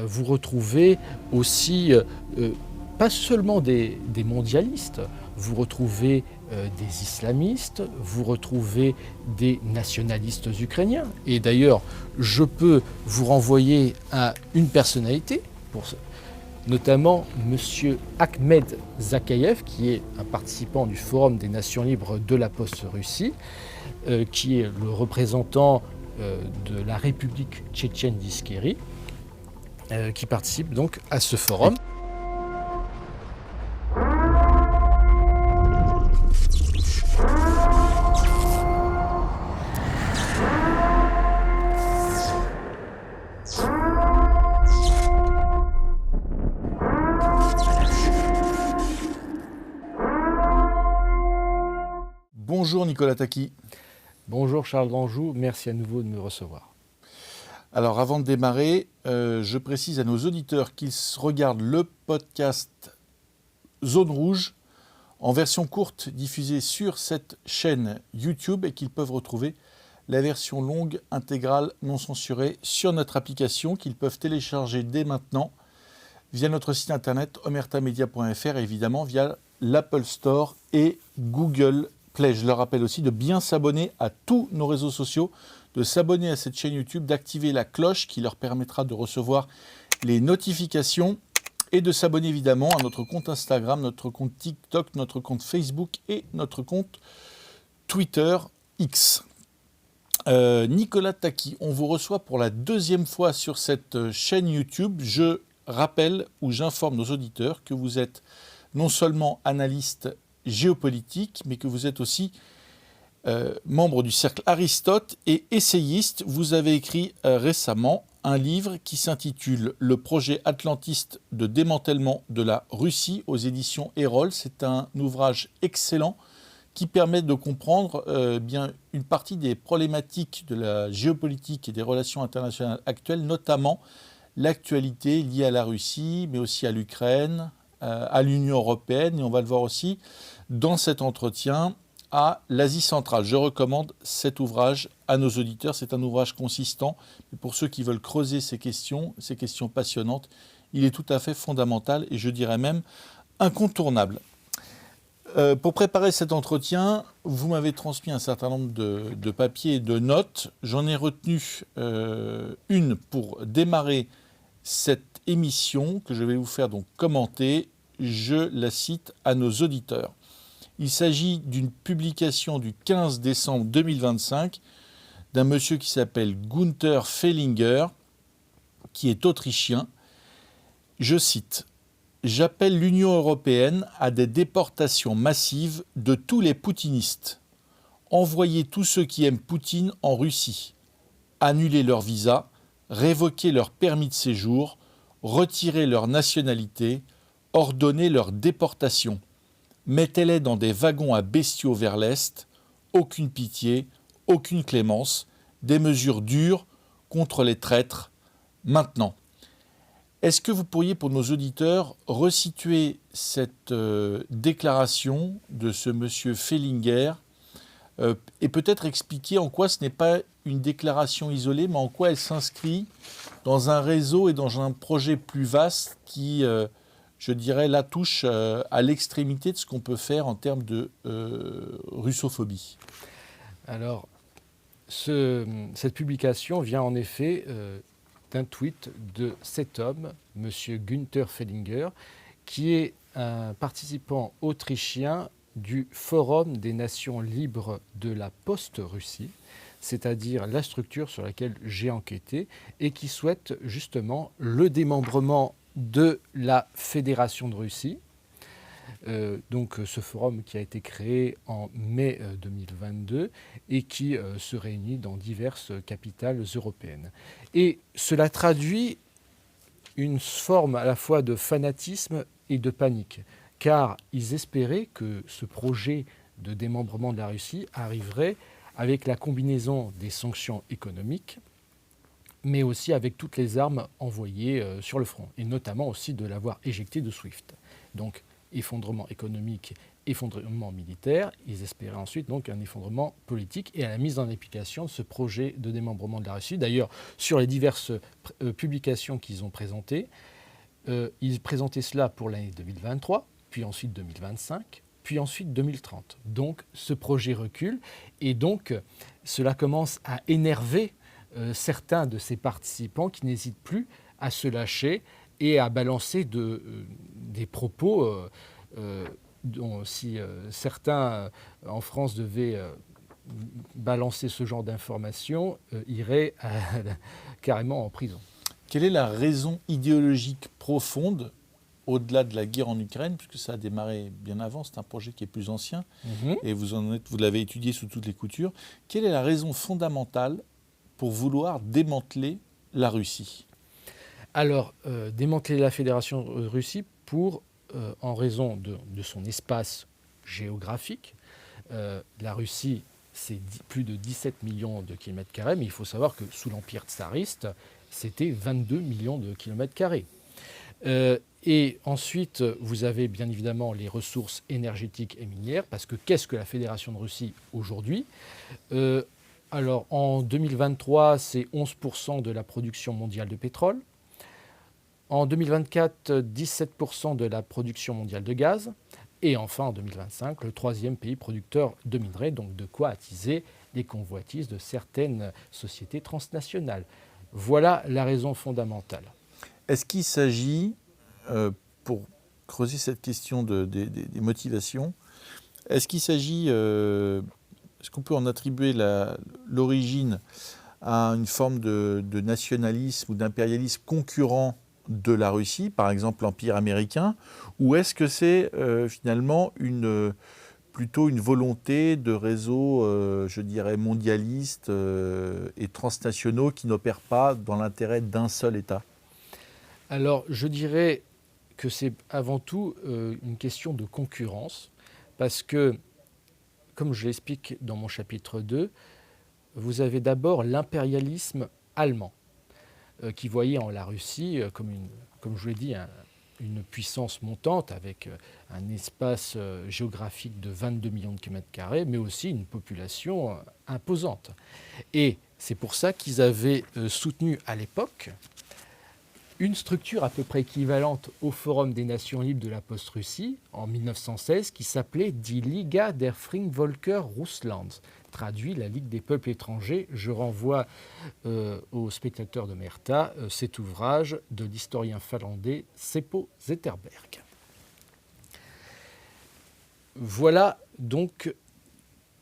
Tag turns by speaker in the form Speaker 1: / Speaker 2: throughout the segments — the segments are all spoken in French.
Speaker 1: vous retrouvez aussi pas seulement des mondialistes, vous retrouvez des islamistes, vous retrouvez des nationalistes ukrainiens. Et d'ailleurs, je peux vous renvoyer à une personnalité, notamment M. Akhmed Zakayev, qui est un participant du Forum des Nations libres de la post-Russie, qui est le représentant de la République tchétchène d'Ichkérie, qui participe donc à ce forum.
Speaker 2: Bonjour Nicolas Taki.
Speaker 1: Bonjour Charles Danjou, merci à nouveau de me recevoir.
Speaker 2: Alors avant de démarrer, je précise à nos auditeurs qu'ils regardent le podcast Zone Rouge en version courte diffusée sur cette chaîne YouTube et qu'ils peuvent retrouver la version longue, intégrale, non censurée sur notre application qu'ils peuvent télécharger dès maintenant via notre site internet omertamedia.fr et évidemment via l'Apple Store et Google Play. Je leur rappelle aussi de bien s'abonner à tous nos réseaux sociaux, de s'abonner à cette chaîne YouTube, d'activer la cloche qui leur permettra de recevoir les notifications et de s'abonner évidemment à notre compte Instagram, notre compte TikTok, notre compte Facebook et notre compte Twitter X. Nicolas Taki, on vous reçoit pour la deuxième fois sur cette chaîne YouTube. Je rappelle ou j'informe nos auditeurs que vous êtes non seulement analyste géopolitique, mais que vous êtes aussi membre du cercle Aristote et essayiste. Vous avez écrit récemment un livre qui s'intitule « Le projet atlantiste de démantèlement de la Russie » aux éditions Erol. C'est un ouvrage excellent qui permet de comprendre bien une partie des problématiques de la géopolitique et des relations internationales actuelles, notamment l'actualité liée à la Russie, mais aussi à l'Ukraine, à l'Union européenne, et on va le voir aussi dans cet entretien, à l'Asie centrale. Je recommande cet ouvrage à nos auditeurs. C'est un ouvrage consistant, mais pour ceux qui veulent creuser ces questions passionnantes, il est tout à fait fondamental et je dirais même incontournable. Pour préparer cet entretien, vous m'avez transmis un certain nombre de papiers et de notes. J'en ai retenu une pour démarrer cette émission que je vais vous faire donc commenter. Je la cite à nos auditeurs. Il s'agit d'une publication du 15 décembre 2025 d'un monsieur qui s'appelle Günther Fehlinger, qui est autrichien. Je cite « J'appelle l'Union européenne à des déportations massives de tous les poutinistes. Envoyer tous ceux qui aiment Poutine en Russie. Annuler leurs visas, révoquer leur permis de séjour, retirer leur nationalité, ordonner leur déportation. Mettez-les dans des wagons à bestiaux vers l'Est, aucune pitié, aucune clémence, des mesures dures contre les traîtres, maintenant. » Est-ce que vous pourriez, pour nos auditeurs, resituer cette déclaration de ce monsieur Fehlinger et peut-être expliquer en quoi ce n'est pas une déclaration isolée, mais en quoi elle s'inscrit dans un réseau et dans un projet plus vaste qui, je dirais, là touche à l'extrémité de ce qu'on peut faire en termes de russophobie.
Speaker 1: Alors, cette publication vient en effet d'un tweet de cet homme, M. Günther Fehlinger, qui est un participant autrichien du Forum des Nations libres de la post-Russie, c'est-à-dire la structure sur laquelle j'ai enquêté, et qui souhaite justement le démembrement de la Fédération de Russie. Donc ce forum qui a été créé en mai 2022 et qui se réunit dans diverses capitales européennes. Et cela traduit une forme à la fois de fanatisme et de panique, car ils espéraient que ce projet de démembrement de la Russie arriverait avec la combinaison des sanctions économiques, mais aussi avec toutes les armes envoyées sur le front, et notamment aussi de l'avoir éjecté de SWIFT. Donc effondrement économique, effondrement militaire. Ils espéraient ensuite donc un effondrement politique et à la mise en application de ce projet de démembrement de la Russie. D'ailleurs, sur les diverses publications qu'ils ont présentées, ils présentaient cela pour l'année 2023, puis ensuite 2025, puis ensuite 2030. Donc ce projet recule et donc cela commence à énerver certains de ces participants qui n'hésitent plus à se lâcher et à balancer des propos dont si certains en France devaient balancer ce genre d'informations, iraient carrément en prison.
Speaker 2: Quelle est la raison idéologique profonde, au-delà de la guerre en Ukraine, puisque ça a démarré bien avant, c'est un projet qui est plus ancien, et vous l'avez étudié sous toutes les coutures. Quelle est la raison fondamentale pour vouloir démanteler la Russie ?
Speaker 1: Alors, démanteler la Fédération Russie en raison de son espace géographique. La Russie, c'est plus de 17 millions de kilomètres carrés, mais il faut savoir que sous l'Empire tsariste, c'était 22 millions de kilomètres carrés. Et ensuite, vous avez bien évidemment les ressources énergétiques et minières, parce que qu'est-ce que la Fédération de Russie aujourd'hui ? Alors, en 2023, c'est 11% de la production mondiale de pétrole. En 2024, 17% de la production mondiale de gaz. Et enfin, en 2025, le troisième pays producteur de minerais, donc de quoi attiser les convoitises de certaines sociétés transnationales. Voilà la raison fondamentale.
Speaker 2: Est-ce qu'il s'agit, pour creuser cette question des motivations, est-ce qu'on peut en attribuer l'origine à une forme de nationalisme ou d'impérialisme concurrent de la Russie, par exemple l'Empire américain, ou est-ce que c'est finalement plutôt une volonté de réseaux, je dirais, mondialistes et transnationaux qui n'opèrent pas dans l'intérêt d'un seul État ?
Speaker 1: Alors, je dirais que c'est avant tout une question de concurrence, parce que, comme je l'explique dans mon chapitre 2, vous avez d'abord l'impérialisme allemand, qui voyait en la Russie comme je l'ai dit, une puissance montante avec un espace géographique de 22 millions de kilomètres carrés, mais aussi une population imposante. Et c'est pour ça qu'ils avaient soutenu à l'époque une structure à peu près équivalente au Forum des Nations Libres de la Post-Russie en 1916 qui s'appelait Die Liga der Volker Russlands, traduit la Ligue des peuples étrangers. Je renvoie aux spectateurs de Merta cet ouvrage de l'historien finlandais Seppo Zetterberg. Voilà donc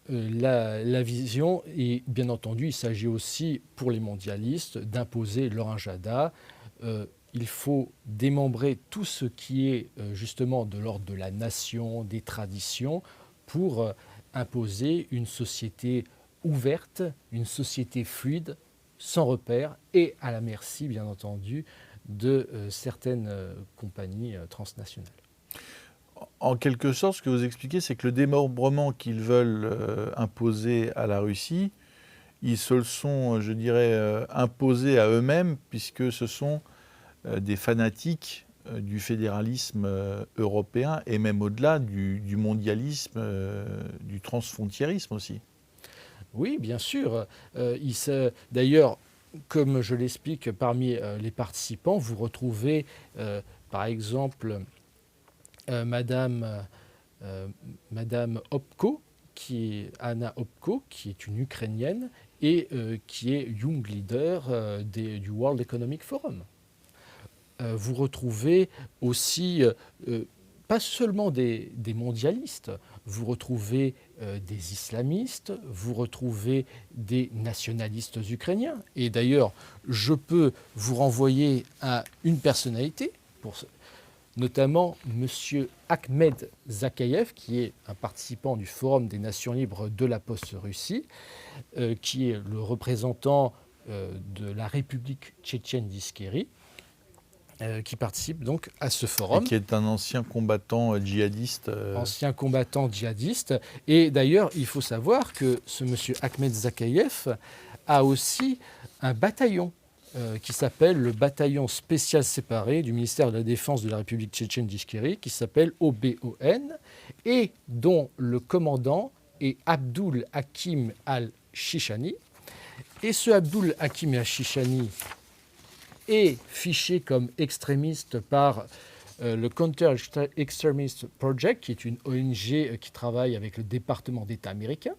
Speaker 1: la vision, et bien entendu il s'agit aussi pour les mondialistes d'imposer leur agenda. Il faut démembrer tout ce qui est justement de l'ordre de la nation, des traditions, pour imposer une société ouverte, une société fluide, sans repères, et à la merci, bien entendu, de certaines compagnies transnationales.
Speaker 2: En quelque sorte, ce que vous expliquez, c'est que le démembrement qu'ils veulent imposer à la Russie, ils se le sont, je dirais, imposés à eux-mêmes, puisque ce sont des fanatiques du fédéralisme européen et même au-delà du mondialisme, du transfrontiérisme aussi.
Speaker 1: Oui, bien sûr. D'ailleurs, comme je l'explique, parmi les participants, vous retrouvez par exemple Madame Opko, Anna Opko, qui est une Ukrainienne et qui est Young Leader du World Economic Forum. Vous retrouvez aussi, pas seulement des mondialistes, vous retrouvez des islamistes, vous retrouvez des nationalistes ukrainiens. Et d'ailleurs, je peux vous renvoyer à une personnalité, notamment M. Akhmed Zakayev, qui est un participant du Forum des Nations Libres de la Post-Russie, qui est le représentant de la République tchétchène d'Ichkérie, qui participe donc à ce forum.
Speaker 2: Et qui est un ancien combattant djihadiste.
Speaker 1: Ancien combattant djihadiste. Et d'ailleurs, il faut savoir que ce monsieur Akhmed Zakayev a aussi un bataillon qui s'appelle le bataillon spécial séparé du ministère de la Défense de la République tchétchène d'Ichkérie, qui s'appelle OBON, et dont le commandant est Abdul Hakim al-Shishani. Et ce Abdul Hakim al-Shishani est fiché comme extrémiste par le Counter-Extremist Project, qui est une ONG qui travaille avec le département d'État américain.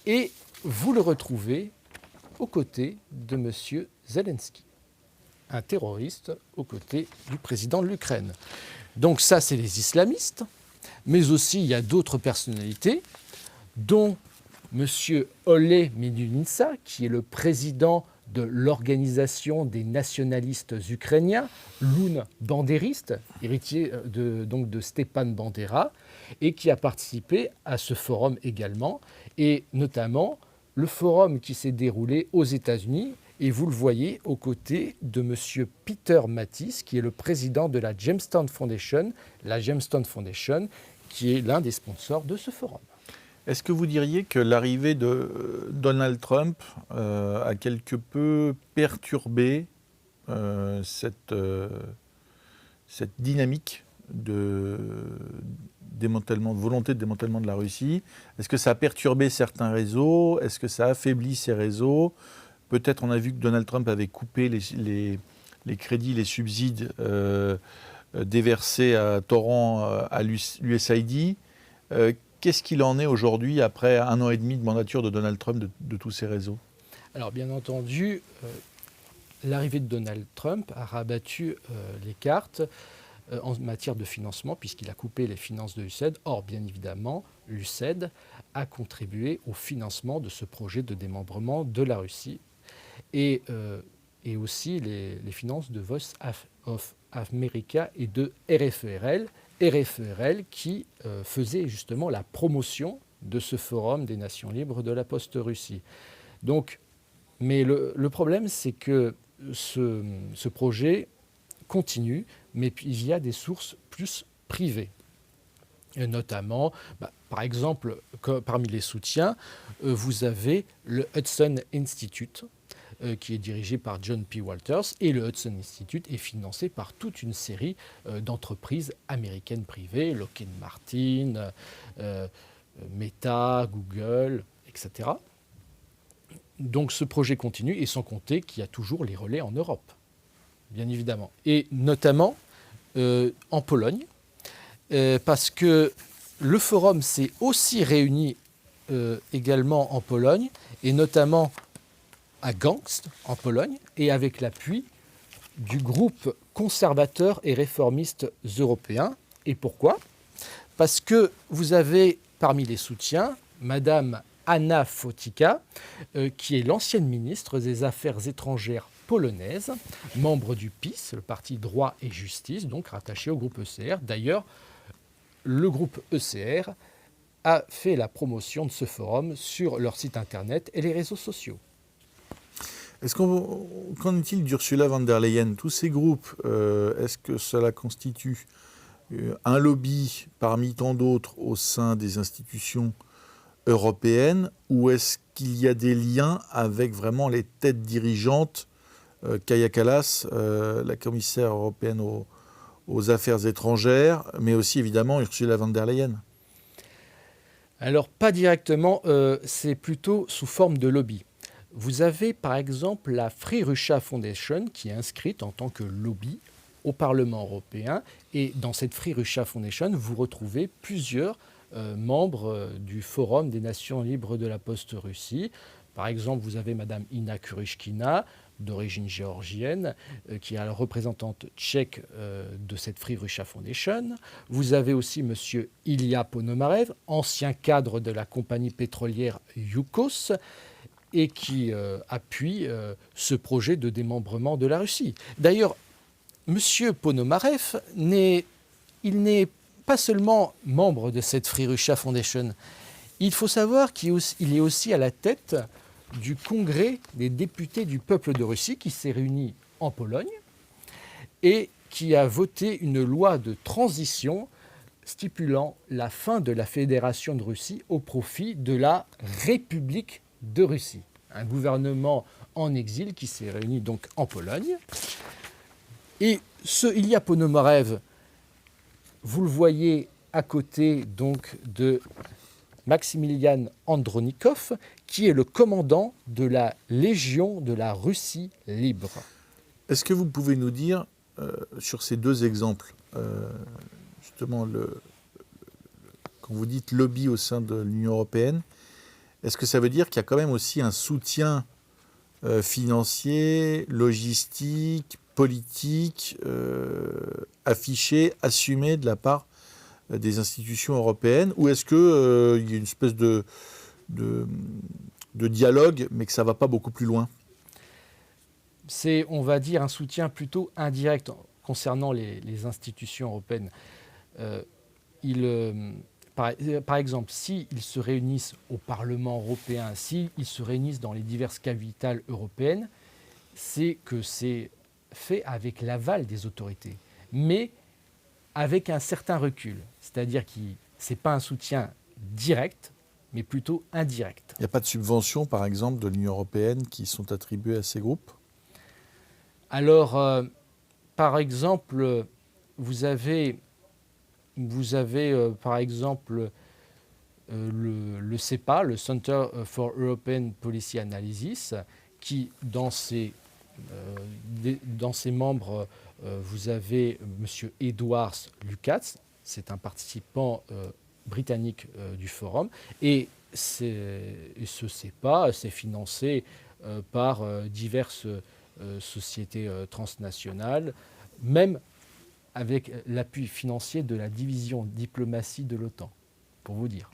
Speaker 1: Et vous le retrouvez aux côtés de M. Zelensky, un terroriste aux côtés du président de l'Ukraine. Donc ça, c'est les islamistes, mais aussi il y a d'autres personnalités, dont M. Oleh Medunitsa, qui est le président de l'Organisation des nationalistes ukrainiens, l'UN bandériste, héritier donc de Stepan Bandera, et qui a participé à ce forum également, et notamment le forum qui s'est déroulé aux États-Unis, et vous le voyez aux côtés de M. Peter Mattis, qui est le président de la Gemstone Foundation, qui est l'un des sponsors de ce forum.
Speaker 2: Est-ce que vous diriez que l'arrivée de Donald Trump a quelque peu perturbé cette dynamique de volonté de démantèlement de la Russie? Est-ce que ça a perturbé certains réseaux? Est-ce que ça a affaibli ces réseaux? Peut-être on a vu que Donald Trump avait coupé les crédits, les subsides déversés à torrent à l'USAID. Qu'est-ce qu'il en est aujourd'hui, après 1 an et demi de mandature de Donald Trump, de tous ces réseaux?
Speaker 1: Alors bien entendu, l'arrivée de Donald Trump a rabattu les cartes en matière de financement, puisqu'il a coupé les finances de l'USAID. Or, bien évidemment, l'USAID a contribué au financement de ce projet de démembrement de la Russie et aussi les finances de Voice of America et de RFERL qui faisait justement la promotion de ce forum des nations libres de la post-Russie. Donc, mais le problème, c'est que ce projet continue, mais il y a des sources plus privées. Et notamment, par exemple, parmi les soutiens, vous avez le Hudson Institute, qui est dirigé par John P. Walters, et le Hudson Institute est financé par toute une série d'entreprises américaines privées, Lockheed Martin, Meta, Google, etc. Donc ce projet continue, et sans compter qu'il y a toujours les relais en Europe, bien évidemment. Et notamment en Pologne, parce que le forum s'est aussi réuni également en Pologne, et notamment à Gdańsk, en Pologne, et avec l'appui du groupe conservateur et réformiste européen. Et pourquoi? Parce que vous avez parmi les soutiens Madame Anna Fotyka, qui est l'ancienne ministre des Affaires étrangères polonaise, membre du PiS, le parti Droit et Justice, donc rattaché au groupe ECR. D'ailleurs, le groupe ECR a fait la promotion de ce forum sur leur site internet et les réseaux sociaux.
Speaker 2: Qu'en est-il d'Ursula von der Leyen? Tous ces groupes, est-ce que cela constitue un lobby parmi tant d'autres au sein des institutions européennes, ou est-ce qu'il y a des liens avec vraiment les têtes dirigeantes, Kaja Kallas, la commissaire européenne aux affaires étrangères, mais aussi évidemment Ursula von der Leyen?
Speaker 1: Alors pas directement, c'est plutôt sous forme de lobby. Vous avez par exemple la Free Russia Foundation qui est inscrite en tant que lobby au Parlement européen, et dans cette Free Russia Foundation, vous retrouvez plusieurs membres du Forum des Nations libres de la post-Russie. Par exemple, vous avez Madame Ina Kuryshkina, d'origine géorgienne, qui est la représentante tchèque de cette Free Russia Foundation. Vous avez aussi Monsieur Ilya Ponomarev, ancien cadre de la compagnie pétrolière Yukos, et qui appuie ce projet de démembrement de la Russie. D'ailleurs, Monsieur Ponomarev n'est pas seulement membre de cette Free Russia Foundation. Il faut savoir qu'il est aussi à la tête du Congrès des députés du peuple de Russie qui s'est réuni en Pologne et qui a voté une loi de transition stipulant la fin de la Fédération de Russie au profit de la République de Russie. Un gouvernement en exil qui s'est réuni donc en Pologne. Et ce Ilya Ponomarev, vous le voyez à côté donc de Maximilian Andronikov, qui est le commandant de la Légion de la Russie libre.
Speaker 2: Est-ce que vous pouvez nous dire, sur ces deux exemples, justement, quand vous dites lobby au sein de l'Union européenne, est-ce que ça veut dire qu'il y a quand même aussi un soutien financier, logistique, politique, affiché, assumé de la part des institutions européennes, ou est-ce qu'il y a une espèce de dialogue, mais que ça ne va pas beaucoup plus loin?
Speaker 1: C'est, on va dire, un soutien plutôt indirect concernant les institutions européennes. Par exemple, s'ils se réunissent au Parlement européen, s'ils se réunissent dans les diverses capitales européennes, c'est que c'est fait avec l'aval des autorités, mais avec un certain recul. C'est-à-dire que ce n'est pas un soutien direct, mais plutôt indirect.
Speaker 2: Il n'y a pas de subventions, par exemple, de l'Union européenne qui sont attribuées à ces groupes?
Speaker 1: Alors, par exemple, vous avez par exemple, le CEPA, le Center for European Policy Analysis, qui, dans ses membres, vous avez M. Edwards Lucas, c'est un participant britannique du forum, et ce CEPA, c'est financé par diverses sociétés transnationales, même avec l'appui financier de la division diplomatie de l'OTAN, pour vous dire.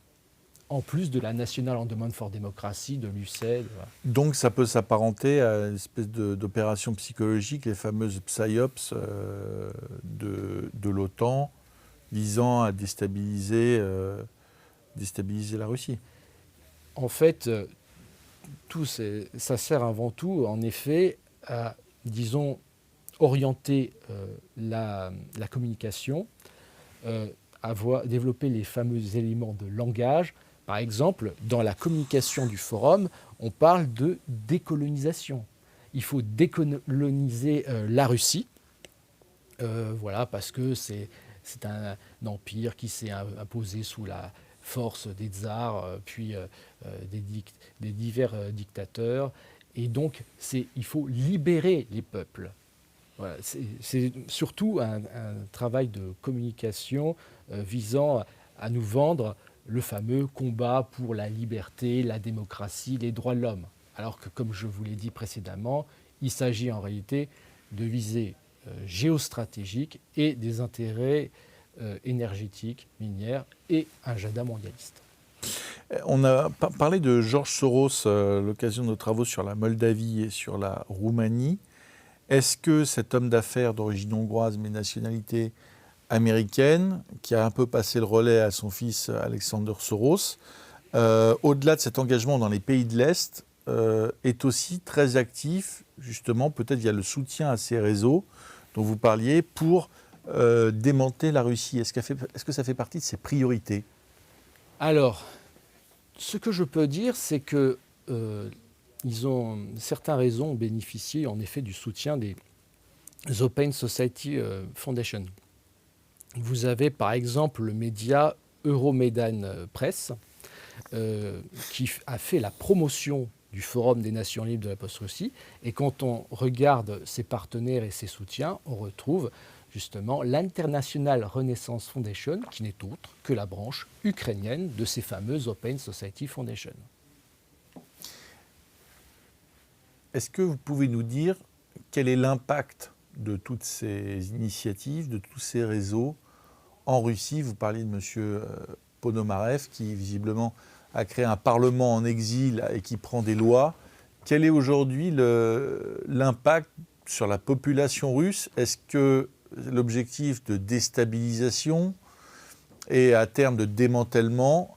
Speaker 1: En plus de la National Endowment for Democracy, de l'UCED. Voilà.
Speaker 2: Donc ça peut s'apparenter à une espèce d'opération psychologique, les fameuses PSYOPs de l'OTAN, visant à déstabiliser la Russie.
Speaker 1: En fait, ça sert avant tout, en effet, à, disons, orienter la communication, développer les fameux éléments de langage. Par exemple, dans la communication du forum, on parle de décolonisation. Il faut décoloniser la Russie, voilà, parce que c'est un empire qui s'est imposé sous la force des tsars, puis des divers dictateurs. Et donc, il faut libérer les peuples. Voilà, c'est surtout un travail de communication visant à nous vendre le fameux combat pour la liberté, la démocratie, les droits de l'homme. Alors que, comme je vous l'ai dit précédemment, il s'agit en réalité de visées géostratégiques et des intérêts énergétiques, minières et un agenda mondialiste.
Speaker 2: On a parlé de George Soros à l'occasion de nos travaux sur la Moldavie et sur la Roumanie. Est-ce que cet homme d'affaires d'origine hongroise mais nationalité américaine, qui a un peu passé le relais à son fils Alexander Soros, au-delà de cet engagement dans les pays de l'Est, est aussi très actif, justement, peut-être via le soutien à ces réseaux dont vous parliez, pour démanteler la Russie? Est-ce que ça fait partie de ses priorités?
Speaker 1: Alors, ce que je peux dire, c'est que certains réseaux ont bénéficié en effet du soutien des Open Society Foundation. Vous avez par exemple le média Euromaidan Press qui a fait la promotion du Forum des Nations Libres de la Post-Russie. Et quand on regarde ses partenaires et ses soutiens, on retrouve justement l'International Renaissance Foundation, qui n'est autre que la branche ukrainienne de ces fameuses Open Society Foundation.
Speaker 2: Est-ce que vous pouvez nous dire quel est l'impact de toutes ces initiatives, de tous ces réseaux en Russie? Vous parliez de M. Ponomarev, qui visiblement a créé un parlement en exil et qui prend des lois. Quel est aujourd'hui l'impact sur la population russe? Est-ce que l'objectif de déstabilisation et à terme de démantèlement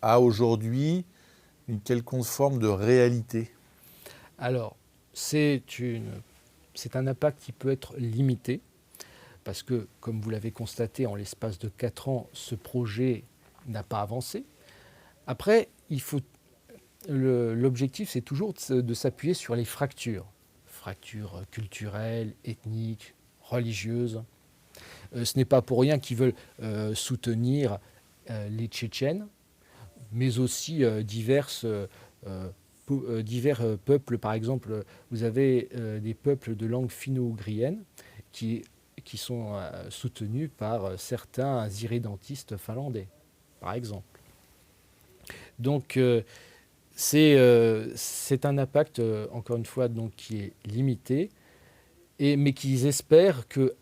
Speaker 2: a aujourd'hui une quelconque forme de réalité?
Speaker 1: Alors, c'est un impact qui peut être limité, parce que, comme vous l'avez constaté, en l'espace de 4 ans, ce projet n'a pas avancé. Après, il faut l'objectif, c'est toujours de s'appuyer sur les fractures culturelles, ethniques, religieuses. Ce n'est pas pour rien qu'ils veulent soutenir les Tchétchènes, mais aussi divers peuples. Par exemple, vous avez des peuples de langue finno-ougrienne qui sont soutenus par certains irrédentistes finlandais, par exemple. Donc, c'est un impact, encore une fois, donc, qui est limité, mais qu'ils espèrent que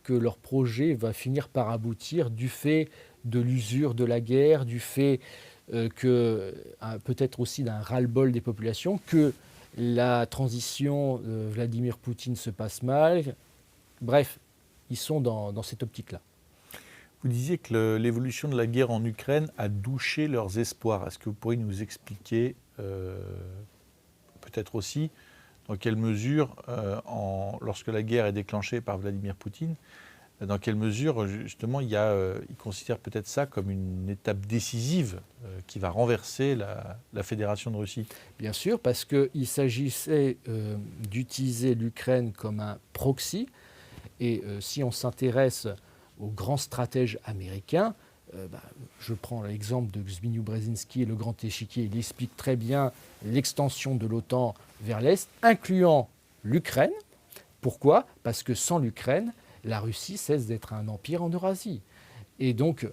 Speaker 1: leur projet va finir par aboutir du fait de l'usure de la guerre, du fait peut-être aussi d'un ras-le-bol des populations, que la transition de Vladimir Poutine se passe mal. Bref, ils sont dans cette optique-là.
Speaker 2: Vous disiez que l'évolution de la guerre en Ukraine a douché leurs espoirs. Est-ce que vous pourriez nous expliquer peut-être aussi dans quelle mesure, lorsque la guerre est déclenchée par Vladimir Poutine, dans quelle mesure justement il considère peut-être ça comme une étape décisive qui va renverser la Fédération de Russie?
Speaker 1: Bien sûr, parce qu'il s'agissait d'utiliser l'Ukraine comme un proxy. Et si on s'intéresse aux grands stratèges américains, je prends l'exemple de Zbigniew Brzezinski et le Grand Échiquier, il explique très bien l'extension de l'OTAN vers l'Est, incluant l'Ukraine. Pourquoi ? Parce que sans l'Ukraine, la Russie cesse d'être un empire en Eurasie. Et donc,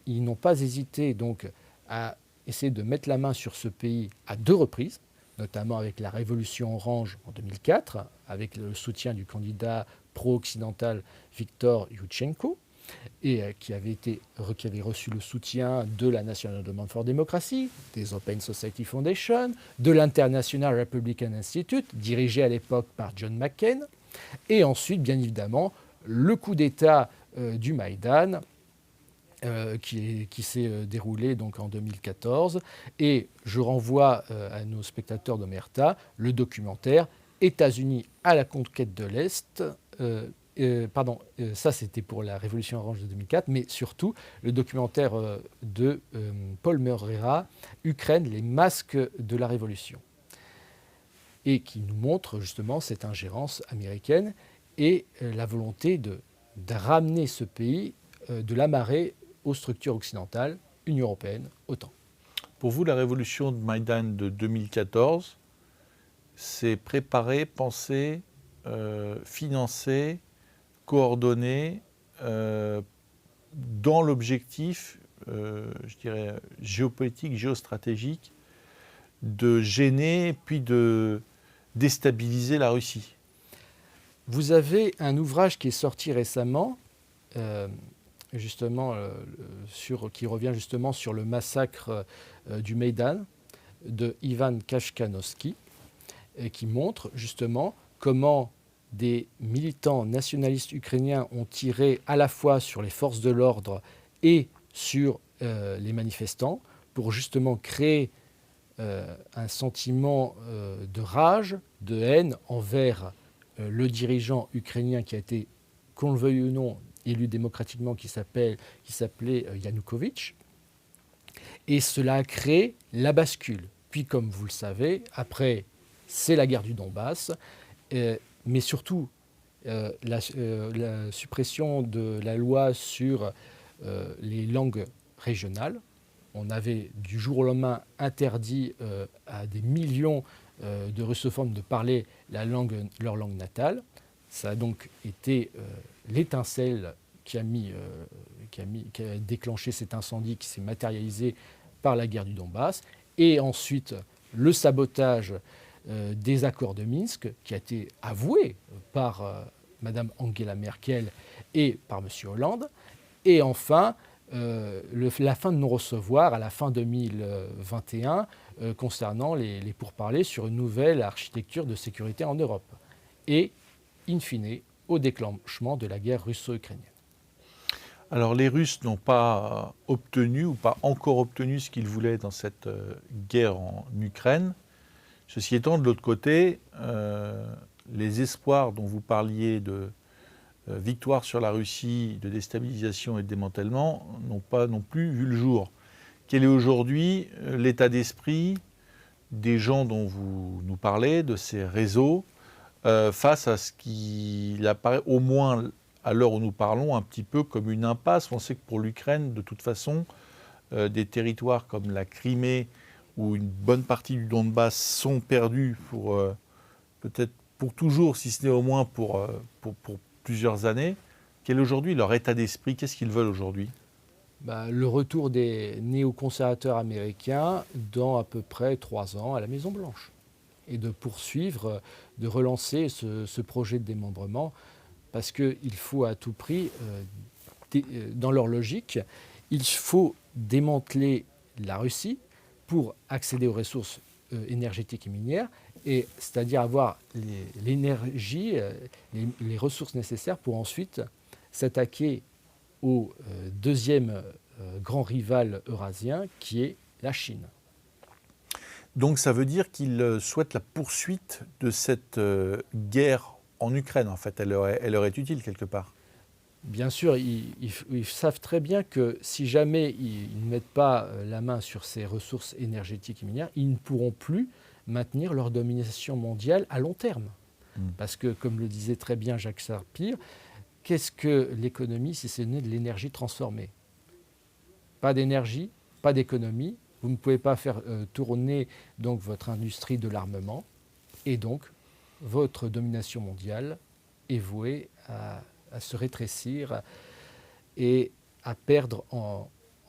Speaker 1: ils n'ont pas hésité donc, à essayer de mettre la main sur ce pays à 2 reprises, notamment avec la Révolution orange en 2004, avec le soutien du candidat pro-occidental Viktor Yushchenko, et qui avait reçu le soutien de la National Endowment for Democracy, des Open Society Foundation, de l'International Republican Institute, dirigé à l'époque par John McCain, et ensuite, bien évidemment, le coup d'État du Maïdan, qui s'est déroulé donc en 2014. Et je renvoie à nos spectateurs d'Omerta le documentaire « États-Unis à la conquête de l'Est ». Ça c'était pour la Révolution orange de 2004, mais surtout le documentaire de Paul Moreira, « Ukraine, les masques de la Révolution », et qui nous montre justement cette ingérence américaine et la volonté de ramener ce pays, de l'amarrer aux structures occidentales, Union européenne, OTAN.
Speaker 2: Pour vous, la révolution de Maïdan de 2014, c'est préparé, pensé, financé, coordonné dans l'objectif, je dirais, géopolitique, géostratégique, de gêner puis de déstabiliser la Russie.
Speaker 1: Vous avez un ouvrage qui est sorti récemment, qui revient justement sur le massacre du Maïdan de Ivan Kashkanovsky, qui montre justement comment des militants nationalistes ukrainiens ont tiré à la fois sur les forces de l'ordre et sur les manifestants pour justement créer un sentiment de rage, de haine envers le dirigeant ukrainien qui a été, qu'on le veuille ou non, élu démocratiquement, qui s'appelait Yanukovych. Et cela a créé la bascule. Puis, comme vous le savez, après, c'est la guerre du Donbass, mais surtout la suppression de la loi sur les langues régionales. On avait du jour au lendemain interdit à des millions de russophones de parler leur langue natale. Ça a donc été l'étincelle qui a déclenché cet incendie qui s'est matérialisé par la guerre du Donbass. Et ensuite, le sabotage des accords de Minsk, qui a été avoué par Mme Angela Merkel et par M. Hollande. Et enfin, la fin de non-recevoir à la fin 2021 concernant les pourparlers sur une nouvelle architecture de sécurité en Europe. Et, in fine, au déclenchement de la guerre russo-ukrainienne.
Speaker 2: Alors les Russes n'ont pas obtenu ou pas encore obtenu ce qu'ils voulaient dans cette guerre en Ukraine. Ceci étant, de l'autre côté, les espoirs dont vous parliez de victoire sur la Russie, de déstabilisation et de démantèlement n'ont pas non plus vu le jour. Quel est aujourd'hui l'état d'esprit des gens dont vous nous parlez, de ces réseaux, face à ce qui apparaît, au moins à l'heure où nous parlons, un petit peu comme une impasse? On sait que pour l'Ukraine, de toute façon, des territoires comme la Crimée ou une bonne partie du Donbass sont perdus pour peut-être pour toujours, si ce n'est au moins pour plusieurs années. Quel est aujourd'hui leur état d'esprit? Qu'est-ce qu'ils veulent aujourd'hui?
Speaker 1: Le retour des néoconservateurs américains dans à peu près 3 ans à la Maison-Blanche. Et de poursuivre, de relancer ce projet de démembrement, parce qu'il faut à tout prix, dans leur logique, il faut démanteler la Russie pour accéder aux ressources énergétiques et minières, et c'est-à-dire avoir l'énergie, les ressources nécessaires pour ensuite s'attaquer au deuxième grand rival eurasien, qui est la Chine.
Speaker 2: Donc ça veut dire qu'ils souhaitent la poursuite de cette guerre en Ukraine, en fait. Elle leur est utile quelque part.
Speaker 1: Bien sûr, ils savent très bien que si jamais ils ne mettent pas la main sur ces ressources énergétiques et minières, ils ne pourront plus maintenir leur domination mondiale à long terme. Parce que, comme le disait très bien Jacques Sapir, qu'est-ce que l'économie si ce n'est de l'énergie transformée? Pas d'énergie, pas d'économie. Vous ne pouvez pas faire tourner donc votre industrie de l'armement, et donc votre domination mondiale est vouée à se rétrécir et à perdre en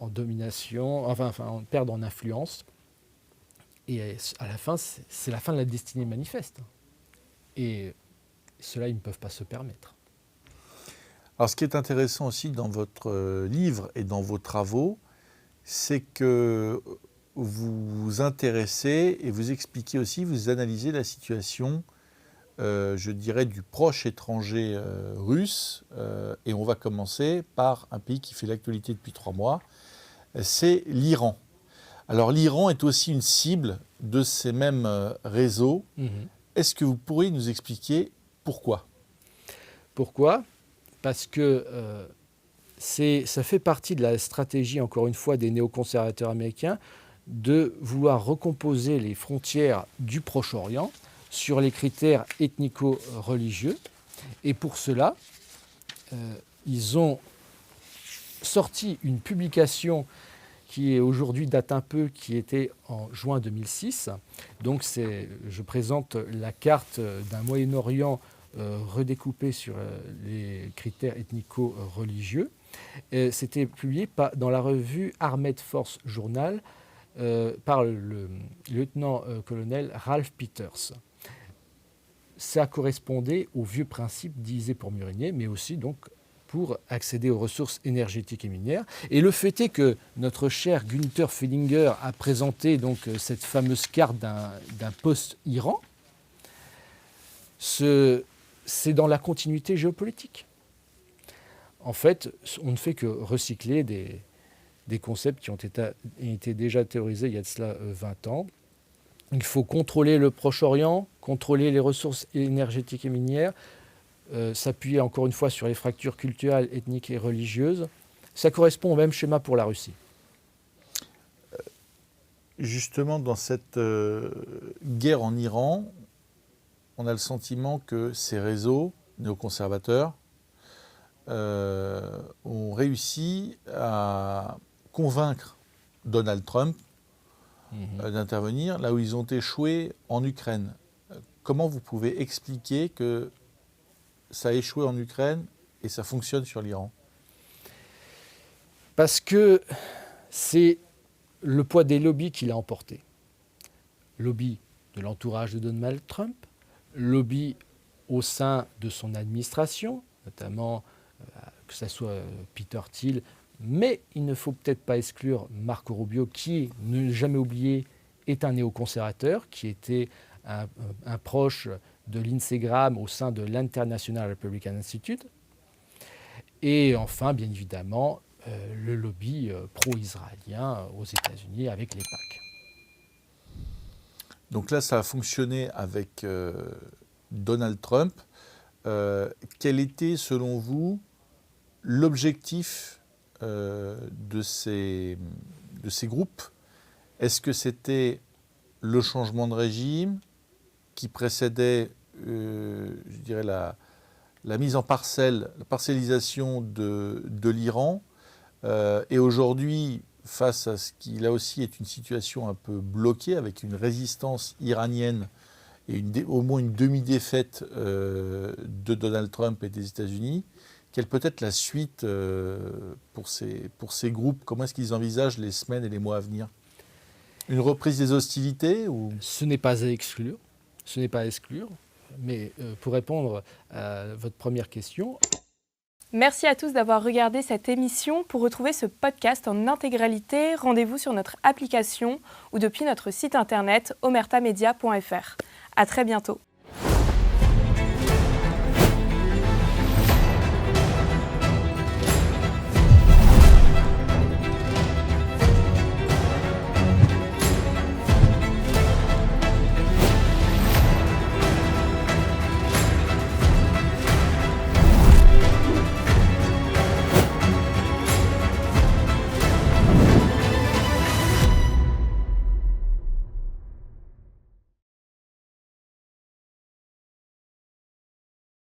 Speaker 1: domination, enfin perdre en influence. Et à la fin, c'est la fin de la destinée manifeste. Et cela, ils ne peuvent pas se permettre.
Speaker 2: Alors ce qui est intéressant aussi dans votre livre et dans vos travaux, c'est que vous vous intéressez et vous expliquez aussi, vous analysez la situation, je dirais, du proche étranger russe. Et on va commencer par un pays qui fait l'actualité depuis 3 mois, c'est l'Iran. Alors l'Iran est aussi une cible de ces mêmes réseaux. Est-ce que vous pourriez nous expliquer pourquoi?
Speaker 1: Pourquoi? Parce que ça fait partie de la stratégie, encore une fois, des néoconservateurs américains de vouloir recomposer les frontières du Proche-Orient sur les critères ethnico-religieux. Et pour cela, ils ont sorti une publication qui aujourd'hui date un peu, qui était en juin 2006. Donc je présente la carte d'un Moyen-Orient redécoupé sur les critères ethnico-religieux. C'était publié dans la revue Armed Force Journal par le lieutenant-colonel Ralph Peters. Ça correspondait aux vieux principes d'Isée pour Murinier, mais aussi donc pour accéder aux ressources énergétiques et minières. Et le fait est que notre cher Günther Fehlinger a présenté donc cette fameuse carte d'un post-Iran. C'est dans la continuité géopolitique. En fait, on ne fait que recycler des concepts qui ont été déjà théorisés il y a de cela 20 ans. Il faut contrôler le Proche-Orient, contrôler les ressources énergétiques et minières, s'appuyer encore une fois sur les fractures culturelles, ethniques et religieuses. Ça correspond au même schéma pour la Russie.
Speaker 2: Justement, dans cette guerre en Iran, on a le sentiment que ces réseaux néoconservateurs ont réussi à convaincre Donald Trump d'intervenir là où ils ont échoué en Ukraine. Comment vous pouvez expliquer que ça a échoué en Ukraine et ça fonctionne sur l'Iran?
Speaker 1: Parce que c'est le poids des lobbies qui l'a emporté. Lobby de l'entourage de Donald Trump, lobby au sein de son administration, notamment que ce soit Peter Thiel, mais il ne faut peut-être pas exclure Marco Rubio, qui, ne jamais oublié, est un néoconservateur, qui était un proche de Lindsey Graham au sein de l'International Republican Institute. Et enfin, bien évidemment, le lobby pro-israélien aux États-Unis avec l'EPAC.
Speaker 2: Donc là, ça a fonctionné avec Donald Trump. Quel était, selon vous, l'objectif de ces ces groupes, est-ce que c'était le changement de régime qui précédait, je dirais, la mise en parcelle, la parcellisation de l'Iran, et aujourd'hui, face à ce qui, là aussi, est une situation un peu bloquée, avec une résistance iranienne et au moins une demi-défaite de Donald Trump et des États-Unis, quelle peut être la suite pour ces groupes? Comment est-ce qu'ils envisagent les semaines et les mois à venir? Une reprise des hostilités ou...
Speaker 1: Ce n'est pas à exclure. Ce n'est pas à exclure. Mais pour répondre à votre première question...
Speaker 3: Merci à tous d'avoir regardé cette émission. Pour retrouver ce podcast en intégralité, rendez-vous sur notre application ou depuis notre site internet omertamedia.fr. À très bientôt.